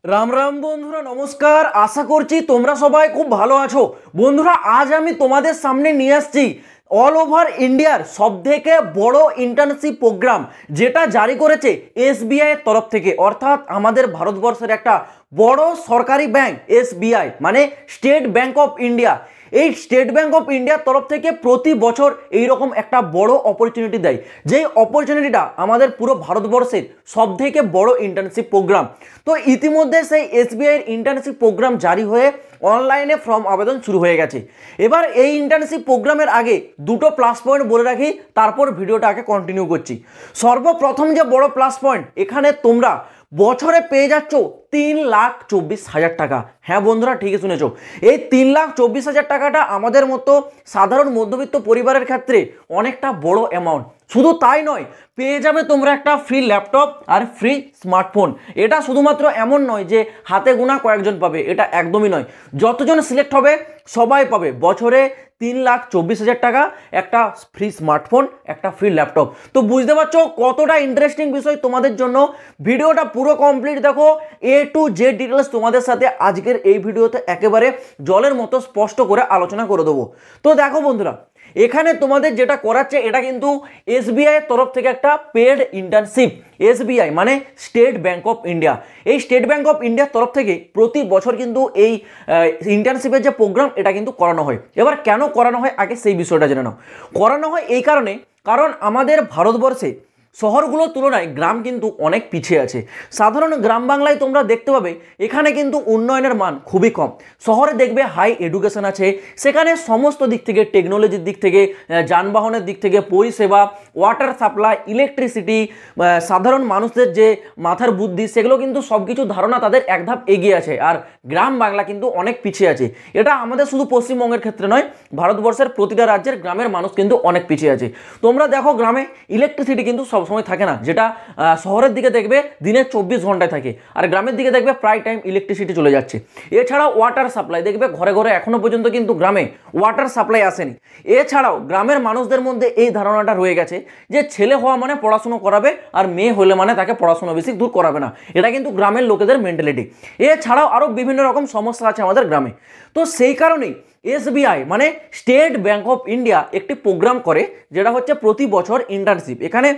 রাম রাম বন্ধুরা, নমস্কার। আশা করছি তোমরা সবাই খুব ভালো আছো। বন্ধুরা, আজ আমি তোমাদের সামনে নিয়ে আসছি অল ওভার ইন্ডিয়ার সবথেকে বড় ইন্টার্নশিপ প্রোগ্রাম, যেটা জারি করেছে এসবিআই এর তরফ থেকে, অর্থাৎ আমাদের ভারতবর্ষের একটা বড় সরকারি ব্যাংক এসবিআই মানে স্টেট ব্যাংক অফ ইন্ডিয়া। এই স্টেট ব্যাংক অফ ইন্ডিয়ার তরফ থেকে প্রতি বছর এইরকম একটা বড় অপরচুনিটি দেয়, যেই অপরচুনিটিটা আমাদের পুরো ভারতবর্ষের সবথেকে বড় ইন্টার্নশিপ প্রোগ্রাম। তো ইতিমধ্যে সেই এসবিআইয়ের ইন্টার্নশিপ প্রোগ্রাম জারি হয়ে অনলাইনে ফর্ম আবেদন শুরু হয়ে গেছে। এবার এই ইন্টার্নশিপ প্রোগ্রামের আগে দুটো প্লাস পয়েন্ট বলে রাখি, তারপর ভিডিওটা আগে কন্টিনিউ করছি। সর্বপ্রথম যে বড় প্লাস পয়েন্ট, এখানে তোমরা বছরে পেয়ে যাচ্ছ 3,24,000 টাকা। হ্যাঁ বন্ধুরা, ঠিকই শুনেছো, এই 3,24,000 টাকাটা আমাদের মতো সাধারণ মধ্যবিত্ত পরিবারের ক্ষেত্রে অনেকটা বড় অ্যামাউন্ট। শুধু তাই নয়, পেয়ে যাবে তোমরা একটা ফ্রি ল্যাপটপ আর ফ্রি স্মার্টফোন। এটা শুধুমাত্র এমন নয় যে হাতে গোনা কয়েকজন পাবে, এটা একদমই নয়। যতজন সিলেক্ট হবে সবাই পাবে বছরে 3,24,000 টাকা, একটা ফ্রি স্মার্টফোন, একটা ফ্রি ল্যাপটপ। তো বুঝতে পারছো কতটা ইন্টারেস্টিং বিষয় তোমাদের জন্য। ভিডিওটা পুরো কমপ্লিট দেখো, এ টু জেড ডিটেলস তোমাদের সাথে আজকের এই ভিডিওতে একেবারে জলের মতো স্পষ্ট করে আলোচনা করে দেবো। তো দেখো বন্ধুরা, এখানে তোমাদের যেটা করাচ্ছে এটা কিন্তু এসবিআই এর তরফ থেকে একটা পেড ইন্টার্নশিপ। এসবিআই মানে স্টেট ব্যাংক অফ ইন্ডিয়া। এই স্টেট ব্যাংক অফ ইন্ডিয়ার তরফ থেকে প্রতি বছর কিন্তু এই ইন্টার্নশিপের যে প্রোগ্রাম এটা কিন্তু করানো হয়। এবার কেন করানো হয় আগে সেই বিষয়টা জেনে নাও। করানো হয় এই কারণে, কারণ আমাদের ভারতবর্ষে শহরগুলোর তুলনায় গ্রাম কিন্তু অনেক পিছিয়ে আছে। সাধারণ গ্রাম বাংলায় তোমরা দেখতে পাবে এখানে কিন্তু উন্নয়নের মান খুবই কম। শহরে দেখবে হাই এডুকেশন আছে, সেখানে সমস্ত দিক থেকে, টেকনোলজির দিক থেকে, যানবাহনের দিক থেকে, পরিষেবা, ওয়াটার সাপ্লাই, ইলেকট্রিসিটি, সাধারণ মানুষদের যে মাথার বুদ্ধি, সেগুলো কিন্তু সব কিছু ধারণা তাদের এক ধাপ এগিয়ে আছে। আর গ্রাম বাংলা কিন্তু অনেক পিছিয়ে আছে। এটা আমাদের শুধু পশ্চিমবঙ্গের ক্ষেত্রে নয়, ভারতবর্ষের প্রতিটা রাজ্যের গ্রামের মানুষ কিন্তু অনেক পিছিয়ে আছে। তোমরা দেখো গ্রামে ইলেকট্রিসিটি কিন্তু সবসময় থাকে না, যেটা শহরের দিকে দেখবে দিনে 24 ঘন্টায় থাকে, আর গ্রামের দিকে দেখবে প্রায় টাইম ইলেকট্রিসিটি চলে যাচ্ছে। এছাড়াও ওয়াটার সাপ্লাই দেখবে ঘরে ঘরে এখনো পর্যন্ত কিন্তু গ্রামে ওয়াটার সাপ্লাই আসেনি। এছাড়াও গ্রামের মানুষদের মধ্যে এই ধারণাটা রয়ে গেছে যে ছেলে হওয়া মানে পড়াশুনো করাবে, আর মেয়ে হলে মানে তাকে পড়াশুনো বেশি দূর করাবে না। এটা কিন্তু গ্রামের লোকেদের মেন্টালিটি। এছাড়াও আরও বিভিন্ন রকম সমস্যা আছে আমাদের গ্রামে। তো সেই কারণেই এসবিআই মানে স্টেট ব্যাংক অফ ইন্ডিয়া একটি প্রোগ্রাম করে, যেটা হচ্ছে প্রতি বছর ইন্টার্নশিপ। এখানে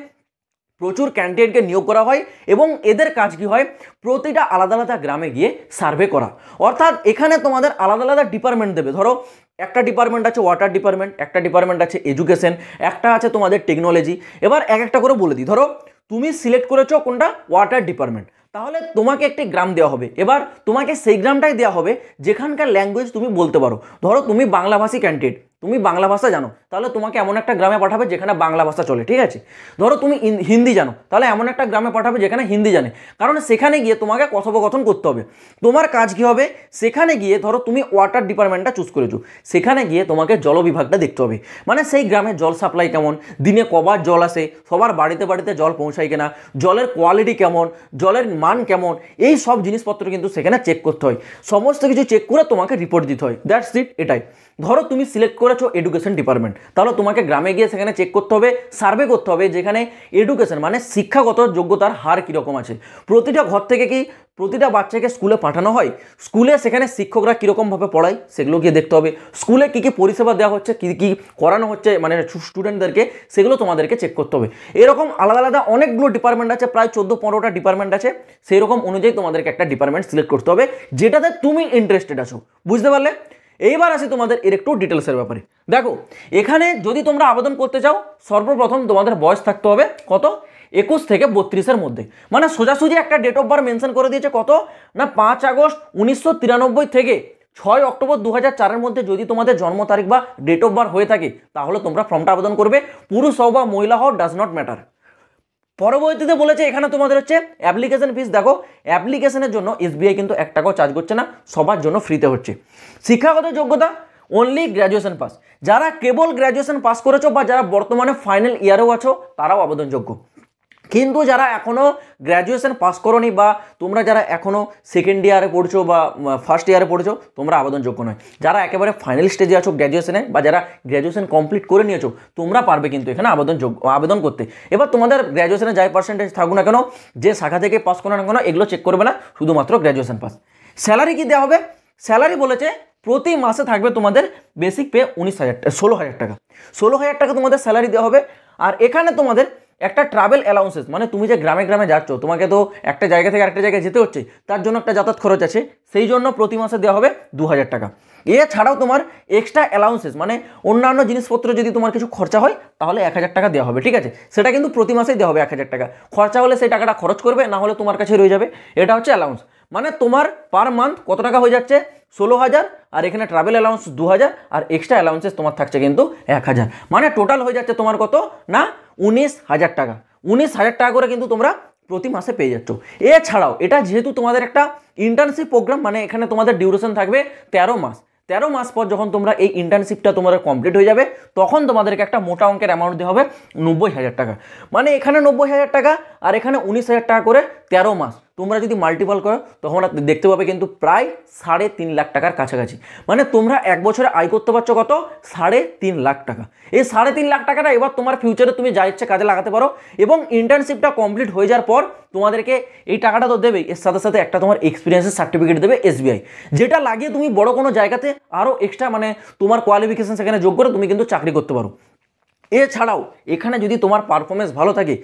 প্রচুর ক্যান্ডিডেটকে নিয়োগ করা হয় এবং এদের কাজ কি হয়, প্রতিটা আলাদা আলাদা গ্রামে গিয়ে সার্ভে করা। অর্থাৎ এখানে তোমাদের আলাদা আলাদা ডিপার্টমেন্ট দেবে। ধরো একটা ডিপার্টমেন্ট আছে ওয়াটার ডিপার্টমেন্ট, একটা ডিপার্টমেন্ট আছে এডুকেশন, একটা আছে তোমাদের টেকনোলজি। এবার এক একটা করে বলে দিই। ধরো তুমি সিলেক্ট করেছো কোনটা, ওয়াটার ডিপার্টমেন্ট, তাহলে তোমাকে একটি গ্রাম দেওয়া হবে। এবার তোমাকে সেই গ্রামটাই দেওয়া হবে যেখানকার ল্যাঙ্গুয়েজ তুমি বলতে পারো। ধরো তুমি বাংলাভাষী ক্যান্ডিডেট, তুমি বাংলা ভাষা জানো, তাহলে তোমাকে এমন একটা গ্রামে পাঠাবে যেখানে বাংলা ভাষা চলে, ঠিক আছে। ধরো তুমি হিন্দি জানো, তাহলে এমন একটা গ্রামে পাঠাবে যেখানে হিন্দি জানে, কারণ সেখানে গিয়ে তোমাকে কথোপকথন করতে হবে। তোমার কাজ কি হবে, সেখানে গিয়ে ধরো তুমি ওয়াটার ডিপার্টমেন্টটা চুজ করেছো, সেখানে গিয়ে তোমাকে জল বিভাগটা দেখতে হবে। মানে সেই গ্রামে জল সাপ্লাই কেমন, দিনে কবার জল আসে, সবার বাড়িতে বাড়িতে জল পৌঁছায় কিনা, জলের কোয়ালিটি কেমন, জলের মান কেমন, এই সব জিনিসপত্র কিন্তু সেখানে চেক করতে হয়। সমস্ত কিছু চেক করে তোমাকে রিপোর্ট দিতে হয়। দ্যাটস ইট, এটাই। ধরো তুমি সিলেক্ট করেছো এডুকেশন ডিপার্টমেন্ট, তাহলে তোমাকে গ্রামে গিয়ে সেখানে চেক করতে হবে, সার্ভে করতে হবে যেখানে এডুকেশন মানে শিক্ষাগত যোগ্যতার হার কীরকম আছে। প্রতিটা ঘর থেকে কি প্রতিটা বাচ্চাকে স্কুলে পাঠানো হয়, স্কুলে সেখানে শিক্ষকরা কীরকমভাবে পড়ায় সেগুলো গিয়ে দেখতে হবে। স্কুলে কী কী পরিষেবা দেওয়া হচ্ছে, কী কী করানো হচ্ছে মানে স্টুডেন্টদেরকে, সেগুলো তোমাদেরকে চেক করতে হবে। এরকম আলাদা আলাদা অনেকগুলো ডিপার্টমেন্ট আছে, প্রায় 14-15টা ডিপার্টমেন্ট আছে। সেই রকম অনুযায়ী তোমাদেরকে একটা ডিপার্টমেন্ট সিলেক্ট করতে হবে যেটাতে তুমি ইন্টারেস্টেড আছো। বুঝতে পারলে? এইবার আসি তোমাদের এর একটু ডিটেলসের ব্যাপারে। দেখো এখানে যদি তোমরা আবেদন করতে চাও, সর্বপ্রথম তোমাদের বয়স থাকতে হবে কত, 21 থেকে 32-এর মধ্যে। মানে সোজাসুজি একটা ডেট অফ বার্থ মেনশন করে দিয়েছে, কত না 5 আগস্ট 1993 থেকে 6 অক্টোবর 2004-এর মধ্যে যদি তোমাদের জন্ম তারিখ বা ডেট অফ বার্থ হয়ে থাকে, তাহলে তোমরা ফর্মটা আবেদন করবে। পুরুষ হও বা মহিলা হও, ডাজ নট ম্যাটার। পরবর্তীতে বলেছে এখানে তোমাদের হচ্ছে অ্যাপ্লিকেশন ফিস। দেখো অ্যাপ্লিকেশনের জন্য এসবিআই কিন্তু 1 টাকাও চার্জ করছে না, সবার জন্য ফ্রিতে হচ্ছে। শিক্ষাগত যোগ্যতা অনলি গ্র্যাজুয়েশন পাস। যারা কেবল গ্র্যাজুয়েশন পাস করেছো বা যারা বর্তমানে ফাইনাল ইয়ারেও আছো, তারাও আবেদনযোগ্য। কিন্তু যারা এখনও গ্র্যাজুয়েশন পাস করোনি বা তোমরা যারা এখনও সেকেন্ড ইয়ারে পড়ছো বা ফার্স্ট ইয়ারে পড়ছো, তোমরা আবেদনযোগ্য নয়। যারা একেবারে ফাইনাল স্টেজে আছো গ্র্যাজুয়েশনে বা যারা গ্র্যাজুয়েশন কমপ্লিট করে নিয়েছো, তোমরা পারবে কিন্তু এখানে আবেদন করতে। এবার তোমাদের গ্র্যাজুয়েশনে যাই পার্সেন্টেজ থাকুক না কেন, যে শাখা থেকে পাস করো না কেন, এগুলো চেক করবে না, শুধুমাত্র গ্র্যাজুয়েশন পাস। স্যালারি কি দেওয়া হবে? স্যালারি বলেছে প্রতি মাসে থাকবে তোমাদের বেসিক পে 16,000 টাকা। 16,000 টাকা তোমাদের স্যালারি দেওয়া হবে। আর এখানে তোমাদের একটা ট্রাভেল অ্যালাউন্সেস, মানে তুমি যে গ্রামে গ্রামে যাচ্ছ, তোমাকে তো একটা জায়গা থেকে আরেকটা জায়গায় যেতে হচ্ছে, তার জন্য একটা যাতায়াত খরচ আছে, সেই জন্য প্রতি মাসে দেওয়া হবে 2,000 টাকা। এছাড়াও তোমার এক্সট্রা অ্যালাউন্সেস, মানে অন্যান্য জিনিসপত্র যদি তোমার কিছু খরচা হয় তাহলে 1,000 টাকা দেওয়া হবে, ঠিক আছে? সেটা কিন্তু প্রতি মাসেই দেওয়া হবে 1,000 টাকা। খরচা হলে সেই টাকাটা খরচ করবে, না হলে তোমার কাছে রয়ে যাবে। এটা হচ্ছে অ্যালাউন্স। মানে তোমার পার মান্থ কত টাকা হয়ে যাচ্ছে? 16,000, আর এখানে ট্রাভেল অ্যালাউন্স 2,000, আর এক্সট্রা অ্যালাউন্সেস তোমার থাকছে কিন্তু 1,000। মানে টোটাল হয়ে যাচ্ছে তোমার কত না 19,000 টাকা। 19,000 টাকা করে কিন্তু তোমরা প্রতি মাসে পেয়ে যাচ্ছ। এছাড়াও এটা যেহেতু তোমাদের একটা ইন্টার্নশিপ প্রোগ্রাম, মানে এখানে তোমাদের ডিউরেশন থাকবে 13 মাস। 13 মাস পর যখন তোমরা এই ইন্টার্নশিপটা তোমাদের কমপ্লিট হয়ে যাবে, তখন তোমাদেরকে একটা মোটা অঙ্কের অ্যামাউন্ট দেওয়া হবে 90,000 টাকা। মানে এখানে 90,000 টাকা আর এখানে 19,000 টাকা করে 13 মাস তোমরা যদি মাল্টিপল করো, তখন দেখতে পাবে কিন্তু প্রায় 3.5 লাখ টাকার কাছাকাছি। মানে তোমরা এক বছরে আয় করতে পারছো কত? 3.5 লাখ টাকা। এই 3.5 লাখ টাকাটা এবার তোমার ফিউচারে তুমি যা ইচ্ছে কাজে লাগাতে পারো। এবং ইন্টার্নশিপটা কমপ্লিট হয়ে যাওয়ার পর তোমাদেরকে এই টাকাটা তো দেবেই, এর সাথে সাথে একটা তোমার এক্সপিরিয়েন্সের সার্টিফিকেট দেবে SBI, যেটা লাগিয়ে তুমি বড় কোনো জায়গাতে আরও এক্সট্রা, মানে তোমার কোয়ালিফিকেশন সেখানে যোগ করে তুমি কিন্তু চাকরি করতে পারো। এছাড়াও এখানে যদি তোমার পারফরমেন্স ভালো থাকে,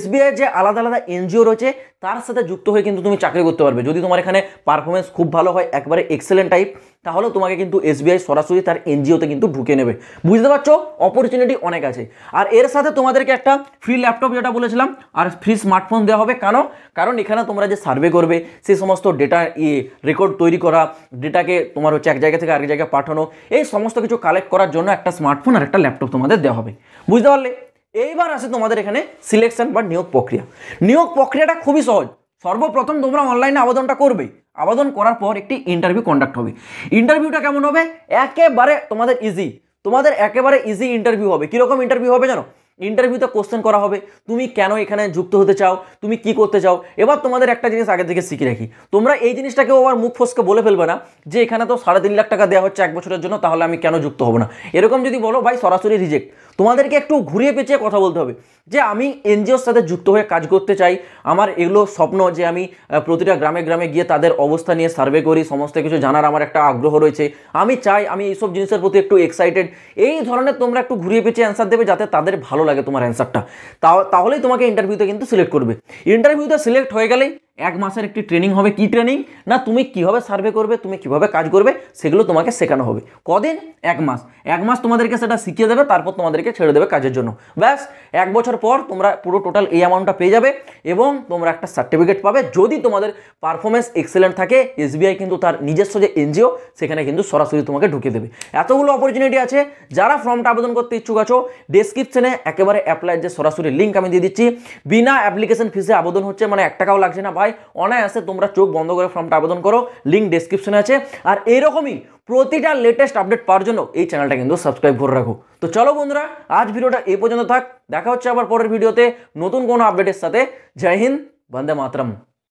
SBI যে আলাদা আলাদা NGO রয়েছে তার সাথে যুক্ত হয়ে কিন্তু তুমি চাকরি করতে পারবে। যদি তোমার এখানে পারফরমেন্স খুব ভালো হয়, একবারে এক্সেলেন্ট টাইপ, তাহলে তোমাকে কিন্তু SBI সরাসরি তার NGOতে কিন্তু ঢুকে নেবে। বুঝতে পারছো? অপরচুনিটি অনেক আছে। আর এর সাথে তোমাদেরকে একটা ফ্রি ল্যাপটপ যেটা বলেছিলাম, আর ফ্রি স্মার্টফোন দেওয়া হবে। কারণ এখানে তোমরা যে সার্ভে করবে, সেই সমস্ত ডেটা রেকর্ড তৈরি করা, ডেটাকে তোমার হচ্ছে এক জায়গা থেকে আরেক জায়গায় পাঠানো, এই সমস্ত কিছু কালেক্ট করার জন্য একটা স্মার্টফোন আর একটা ল্যাপটপ তোমাদের দেওয়া হবে। বুঝতে পারলে? এইবার আসে তোমাদের এখানে সিলেকশন বা নিয়োগ প্রক্রিয়া। নিয়োগ প্রক্রিয়াটা খুবই সহজ। সর্বপ্রথম তোমরা অনলাইনে আবেদনটা করবে। আবেদন করার পর একটি ইন্টারভিউ কন্ডাক্ট হবে। ইন্টারভিউটা কেমন হবে? একেবারে তোমাদের ইজি ইন্টারভিউ হবে। কীরকম ইন্টারভিউ হবে জানো? ইন্টারভিউতে কোশ্চেন করা হবে, তুমি কেন এখানে যুক্ত হতে চাও, তুমি কি করতে চাও। এবার তোমাদের একটা জিনিস আগে থেকে শিখে রাখি, তোমরা এই জিনিসটাকেও আবার মুখ ফসকে বলে ফেলবে না যে এখানে তো 3.5 লাখ টাকা দেওয়া হচ্ছে 1 বছরের জন্য, তাহলে আমি কেন যুক্ত হব না। এরকম যদি বলো, ভাই সরাসরি রিজেক্ট। তোমাদেরকে একটু ঘুরিয়ে পেঁচিয়ে কথা বলতে হবে যে আমি NGOর সাথে যুক্ত হয়ে কাজ করতে চাই, আমার এগুলো স্বপ্ন যে আমি প্রতিটা গ্রামে গ্রামে গিয়ে তাদের অবস্থা নিয়ে সার্ভে করি, সমস্ত কিছু জানার আমার একটা আগ্রহ রয়েছে, আমি চাই, আমি এইসব জিনিসের প্রতি একটু এক্সাইটেড। এই ধরনের তোমরা একটু ঘুরিয়ে পেঁচিয়ে অ্যান্সার দেবে, যাতে তাদের ভালো লাগে তোমার অ্যান্সারটা। তাহলেই তোমাকে ইন্টারভিউতে কিন্তু সিলেক্ট করবে। ইন্টারভিউতে সিলেক্ট হয়ে গেলেই 1 মাসের একটি ট্রেনিং হবে। কি ট্রেনিং? না তুমি কিভাবে সার্ভে করবে, তুমি কিভাবে কাজ করবে, সেগুলো তোমাকে শেখানো হবে। কদিন? 1 মাস। 1 মাস তোমাদেরকে সেটা শিখিয়ে দেবে, তারপর তোমাদেরকে ছেড়ে দেবে কাজের জন্য। ব্যাস 1 বছর পর তোমরা পুরো টোটাল এই অ্যামাউন্টটা পেয়ে যাবে এবং তোমরা একটা সার্টিফিকেট পাবে। যদি তোমাদের পারফরমেন্স এক্সেলেন্ট থাকে, SBI কিন্তু তার নিজস্ব যে NGO, সেখানে কিন্তু সরাসরি তোমাকে ঢুকে দেবে। এতগুলো অপরচুনিটি আছে। যারা ফর্মটা আবেদন করতে ইচ্ছুক আছো, ডেসক্রিপশনে একেবারে অ্যাপ্লাইয়ের যে সরাসরি লিঙ্ক আমি দিয়ে দিচ্ছি। বিনা অ্যাপ্লিকেশন ফিসে আবেদন হচ্ছে, মানে 1 টাকাও লাগছে না ভাই, অনায়াসে তোমরা চোখ বন্ধ করে ফর্মটা আবেদন করো। লিঙ্ক ডেসক্রিপশনে আছে। আর এইরকমই প্রতিটা লেটেস্ট আপডেট পাওয়ার জন্য এই চ্যানেলটা কিন্তু সাবস্ক্রাইব করে রাখো। তো চলো বন্ধুরা, আজ ভিডিওটা এই পর্যন্ত থাক। দেখা হচ্ছে আবার পরের ভিডিওতে নতুন কোনো আপডেটের সাথে। জয় হিন্দ, বন্দে মাতরম।